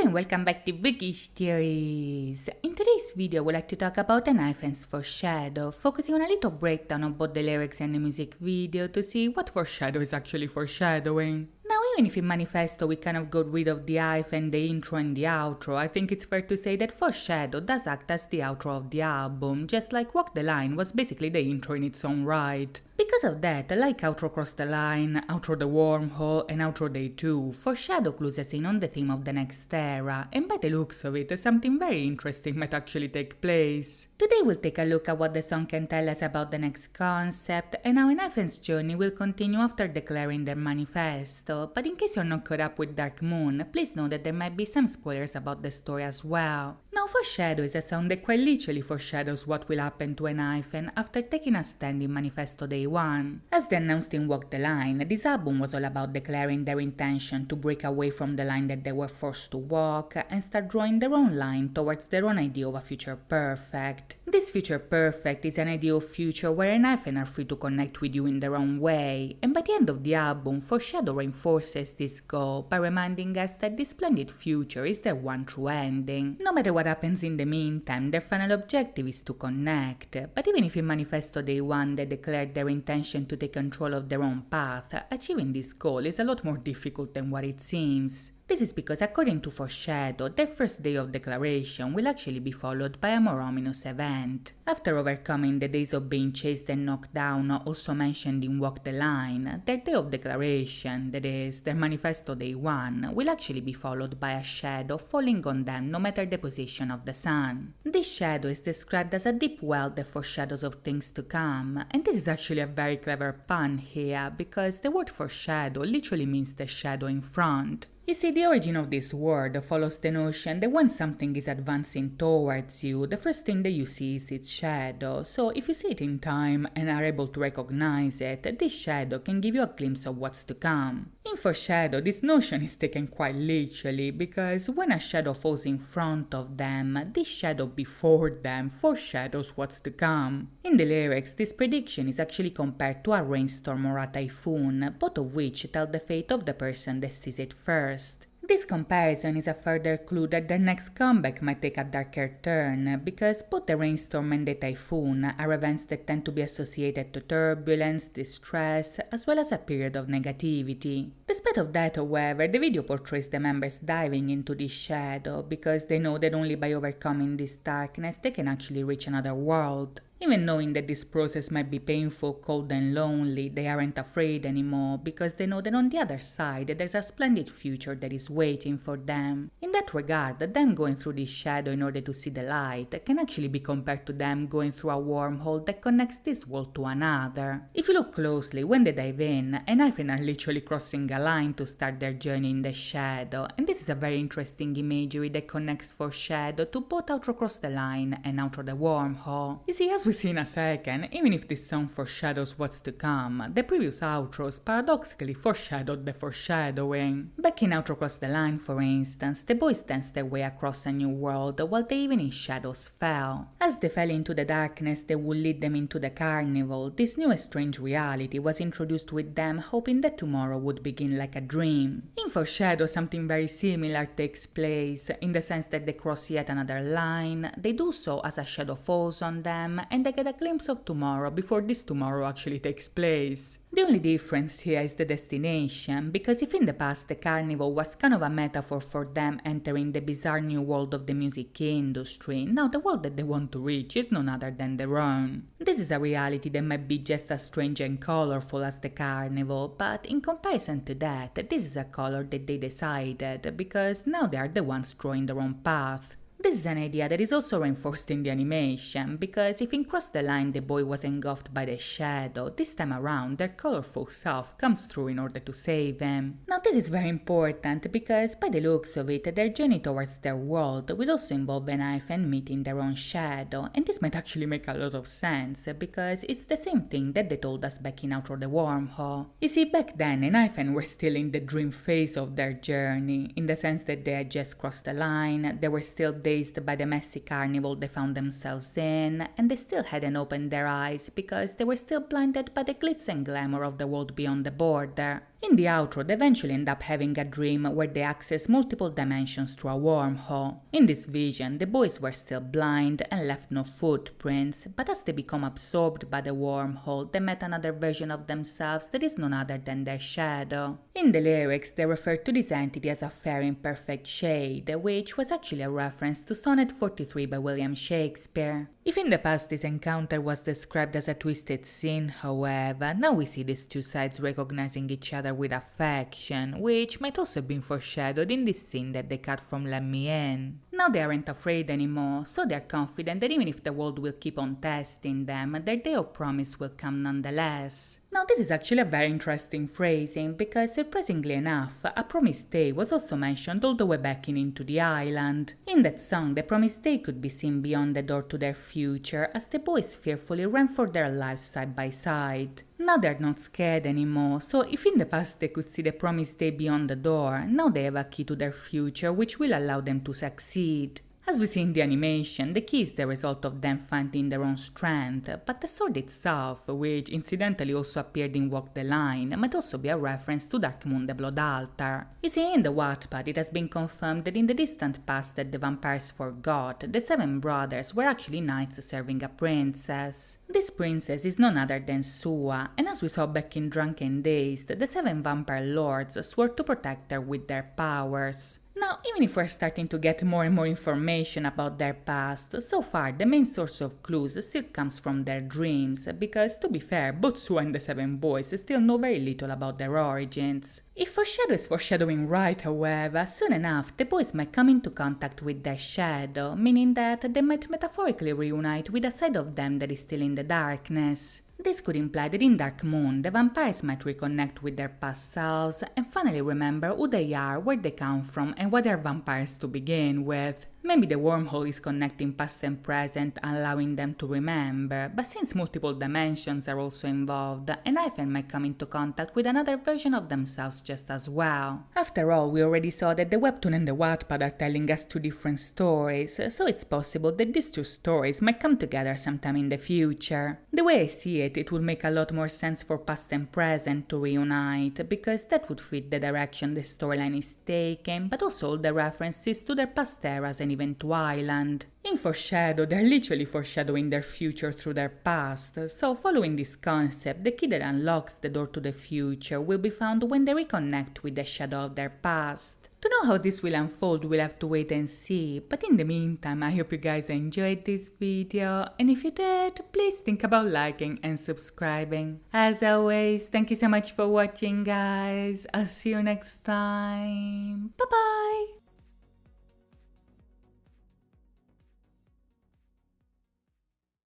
Hello and welcome back to Bookish Theories. In today's video, we'd like to talk about ENHYPEN Foreshadow, focusing on a little breakdown of both the lyrics and the music video to see what foreshadow is actually foreshadowing. Now, even if in Manifesto we kind of got rid of the hyphen, the intro and the outro, I think it's fair to say that Foreshadow does act as the outro of the album, just like Walk the Line was basically the intro in its own right. Because of that, like Outro Cross the Line, Outro the Wormhole and Outro Day 2, Foreshadow clues us in on the theme of the next era, and by the looks of it, something very interesting might actually take place. Today we'll take a look at what the song can tell us about the next concept, and how ENHYPEN's journey will continue after declaring their manifesto, but in case you're not caught up with Dark Moon, please know that there might be some spoilers about the story as well. Now, Foreshadow is a song that quite literally foreshadows what will happen to ENHYPEN after taking a stand in Manifesto Day 1. As they announced in Walk the Line, this album was all about declaring their intention to break away from the line that they were forced to walk and start drawing their own line towards their own idea of a future perfect. This future perfect is an ideal future where ENHYPEN are free to connect with you in their own way, and by the end of the album, Foreshadow reinforces this goal by reminding us that this splendid future is their one true ending. No matter what happens in the meantime, their final objective is to connect, but even if in Manifesto Day 1 they declared their intention to take control of their own path, achieving this goal is a lot more difficult than what it seems. This is because, according to Foreshadow, their first day of declaration will actually be followed by a more ominous event. After overcoming the days of being chased and knocked down, also mentioned in Walk the Line, their day of declaration, that is, their Manifesto Day 1, will actually be followed by a shadow falling on them no matter the position of the sun. This shadow is described as a deep well that foreshadows of things to come, and this is actually a very clever pun here, because the word foreshadow literally means the shadow in front. You see, the origin of this word follows the notion that when something is advancing towards you, the first thing that you see is its shadow, so if you see it in time and are able to recognize it, this shadow can give you a glimpse of what's to come. In Foreshadow, this notion is taken quite literally, because when a shadow falls in front of them, this shadow before them foreshadows what's to come. In the lyrics, this prediction is actually compared to a rainstorm or a typhoon, both of which tell the fate of the person that sees it first. This comparison is a further clue that their next comeback might take a darker turn, because both the rainstorm and the typhoon are events that tend to be associated to turbulence, distress, as well as a period of negativity. Despite of that, however, the video portrays the members diving into this shadow, because they know that only by overcoming this darkness they can actually reach another world. Even knowing that this process might be painful, cold and lonely, they aren't afraid anymore, because they know that on the other side there's a splendid future that is waiting for them. In that regard, them going through this shadow in order to see the light can actually be compared to them going through a wormhole that connects this world to another. If you look closely, when they dive in, ENHYPEN are literally crossing a line to start their journey in the shadow, and this is a very interesting imagery that connects Foreshadow to both Outro Cross the Line and Outro the Wormhole. You see, as we see in a second, even if this song foreshadows what's to come, the previous outros paradoxically foreshadowed the foreshadowing. Back in Outro Cross the Line, for instance, the boys danced their way across a new world while the evening shadows fell. As they fell into the darkness that would lead them into the carnival, this new and strange reality was introduced with them, hoping that tomorrow would begin like a dream. In Foreshadow, something very similar takes place, in the sense that they cross yet another line. They do so as a shadow falls on them, and they get a glimpse of tomorrow before this tomorrow actually takes place. The only difference here is the destination, because if in the past the carnival was kind of a metaphor for them entering the bizarre new world of the music industry, now the world that they want to reach is none other than their own. This is a reality that might be just as strange and colorful as the carnival, but in comparison to that, this is a color that they decided, because now they are the ones drawing their own path. This is an idea that is also reinforced in the animation, because if in Cross the Line the boy was engulfed by the shadow, this time around their colorful self comes through in order to save him. Now this is very important, because by the looks of it, their journey towards their world will also involve ENHYPEN meeting their own shadow, and this might actually make a lot of sense, because it's the same thing that they told us back in Outro the Wormhole. You see, back then ENHYPEN were still in the dream phase of their journey, in the sense that they had just crossed the line, they were still dazed by the messy carnival they found themselves in, and they still hadn't opened their eyes because they were still blinded by the glitz and glamour of the world beyond the border. In the outro, they eventually end up having a dream where they access multiple dimensions through a wormhole. In this vision, the boys were still blind and left no footprints, but as they become absorbed by the wormhole, they met another version of themselves that is none other than their shadow. In the lyrics, they refer to this entity as a fair imperfect shade, which was actually a reference to Sonnet 43 by William Shakespeare. If in the past this encounter was described as a twisted scene, however, now we see these two sides recognizing each other with affection, which might also have been foreshadowed in this scene that they cut from Let Me In. Now they aren't afraid anymore, so they're confident that even if the world will keep on testing them, their day of promise will come nonetheless. Now this is actually a very interesting phrasing because, surprisingly enough, a promised day was also mentioned all the way back in Into the Island. In that song, the promised day could be seen beyond the door to their future as the boys fearfully ran for their lives side by side. Now they're not scared anymore, so if in the past they could see the promised day beyond the door, now they have a key to their future which will allow them to succeed. As we see in the animation, the key is the result of them finding their own strength, but the sword itself, which incidentally also appeared in Walk the Line, might also be a reference to Dark Moon the Blood Altar. You see, in the Wattpad it has been confirmed that in the distant past that the vampires forgot, the 7 brothers were actually knights serving a princess. This princess is none other than Sua, and as we saw back in Drunken Days, the 7 vampire lords swore to protect her with their powers. Now, even if we're starting to get more and more information about their past, so far the main source of clues still comes from their dreams, because to be fair, both Sue and the 7 boys still know very little about their origins. If foreshadow is foreshadowing right, however, soon enough the boys might come into contact with their shadow, meaning that they might metaphorically reunite with a side of them that is still in the darkness. This could imply that in Dark Moon, the vampires might reconnect with their past selves and finally remember who they are, where they come from, and why they're vampires to begin with. Maybe the wormhole is connecting past and present, allowing them to remember, but since multiple dimensions are also involved, ENHYPEN might come into contact with another version of themselves just as well. After all, we already saw that the webtoon and the Wattpad are telling us 2 different stories, so it's possible that these 2 stories might come together sometime in the future. The way I see it, it would make a lot more sense for past and present to reunite, because that would fit the direction the storyline is taking, but also all the references to their past eras and even to Island. In Foreshadow, they're literally foreshadowing their future through their past, so following this concept, the key that unlocks the door to the future will be found when they reconnect with the shadow of their past. To know how this will unfold, we'll have to wait and see, but in the meantime, I hope you guys enjoyed this video, and if you did, please think about liking and subscribing. As always, thank you so much for watching, guys. I'll see you next time.